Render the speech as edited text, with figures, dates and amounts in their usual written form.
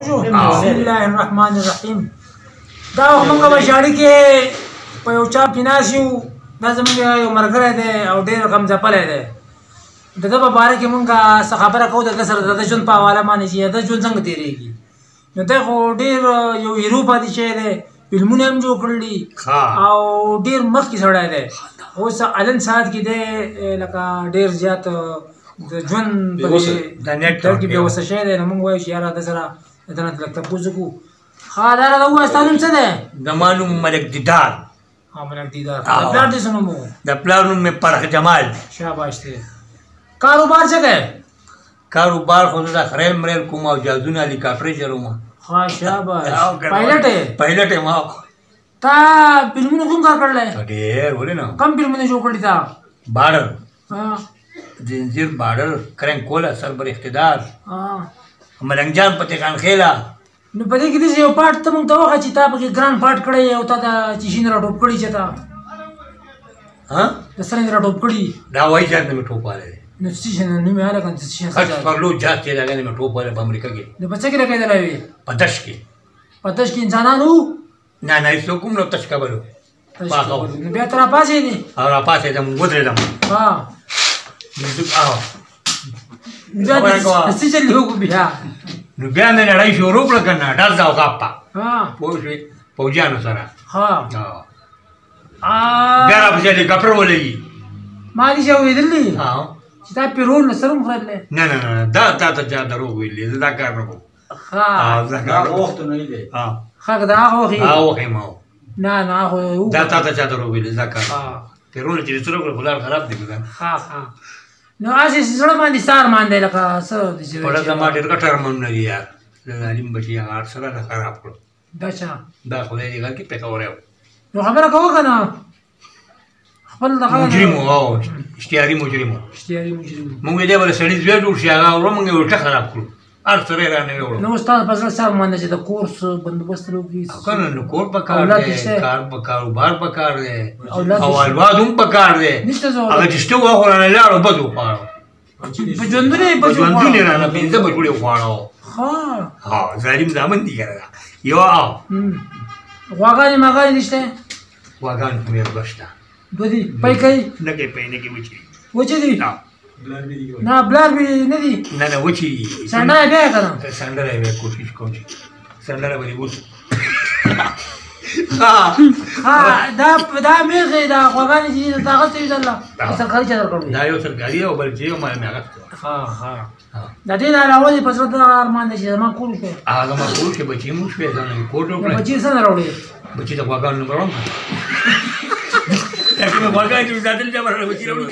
بسم الله الرحمن الرحیم. دا موږ به ژاړي کې په یو چا کې ناست یو. دا زموږ یو ملګری دی او ډېر غمځپلی دی. د ده په باره کې موږ څه خبره کوو د ده سره د ده ژوند په حواله باندې چې د ده ژوند څنګه تېرېږي. نو دی خو ډېر یو هیرو پاتې شوی دی، فلمونه هم جوړ کړي دي او ډېر مخکې سړی دی. اوس الن ساعت کې دی لکه ډېر زیات د ژوند په در کې بېوسه شوی دی. نو موږ وایو چې یاره ده سره د نه لږ تپوس وکړو. ښه دا راته ووایه ستا نوم څه دی؟ زما نوم ملک دیدار. ملک دیدار. د پلار دې څه نوم و؟ د پلار نوم مې فرخ جمال دی. شاباش دی. کاروبار څه کوې؟ کاروبار خو زه د خریل مریل کوم او جازونه هلیکاپټر چلوم. ښه شاباش. پایلټ یې؟ پایلټ یم. تا فلمونه کوم کار کړلی؟ ډېر ولې نه. کم فلمونه جوړ کړي تا؟ بارډر، زنځیر، بارډر، کرنګ سربر اقتدار، ملنګ جان، فتح خان خیله. نو په دې کې داسې یو پاټ ته موږ ته وښیه چې تا پکې ګران پاټ کړی او تا ته چیشین راټوپ کړي چې تا د سرنج راټوپ کړي. دا وایي جات نه مې ټوپ والی دی. نو چیشین نوم یې هلکه چیشین خټ پرلو جات چې لګی دی مې ټوپ والی په امریکا کې. نو په څه کې لګېدلی وې؟ په دش کې. په دش کې انسانان وو؟ نه نه هېڅوک هم نو تش کبل وو. نو بیا ته راپاڅېدې؟ او راپاڅېدم ودرېدم. بیا څه چلې وکړو بیا؟ نو بیا مې لړۍ شروع کړه که نه ډز او غاپه پوه شوې پوځیانو سره. بیا راپسې هلیکاپټر ولګي. ما دې چې اورېدلي چې تا پیرول نه سر هم خرېدلی؟ نه نه نه دا تا ته چا دروغ ویلي. زه دا کار نه کوم. ښه که د هغه وخت یې؟ هغه وخت یې ما و. نه نه هغه دا تا ته چا دروغ ویلي. دا کار پیرونه چې سره کړه خو لار خراب دی که نه. نو هسې زړه باندې سار باندې لکه څه پړه زما ډېر ګټه ارمانونه دي یار. د ظالم بچي هغه هر سره نه خراب کړو. دا چا؟ دا خدای دې غږ کې پېښوری و. نو خبره کوه که نه خپل دغه مجرم و او اشتهاري مجرم و. اشتهاري مجرم و. مونږ دې بله سړي زوی جوړ شي هغه وروه مونږ یې الټه خراب کړو. هر سره یې رانه وړو. نو ستا په زړه سار باندې چې د کورس بندوبست وکړي؟ که نه نو کور په کار دی، کاروبار په کار دی، او اولاد هم په کار دی. هغه چې شته وه خو رانه لاړو بد وخواړو. په ژوندون یې یې رانه پنځه بچوړې وخواړو. ظالم زامن دي که نه. یو غواګانې ماګانې دې شته؟ غواګانې خو مې دوه شته. دوه دي؟ پی کوي؟ نه کوي پی نه کوي وچې دي. وچې دي؟ نه بلار به نه دي؟ نه نه وچې دي. سنډه یې بیا که نه؟ سنډه یې بیا کوشش کوم چې سنډه به دې وچو. دا میغې دا غواګانې چې دي تا اخیستی وي دلته سرکاري چا درکړو؟ دا یو سرکاري او بل چې یو ما مې اخیستی وه. د دې نه علاوه دې په زړه دغه ارمان دی چې زما کور وشوې؟ هغه زما کور وشوې، بچي مو وشوې، ځان مې کور جوړ کړی. بچي یې څنګه راوړې؟ بچي د غواګانو نه به راوړم که نه. غواګانې چې مې ساتلې بیا به بچي راوړي.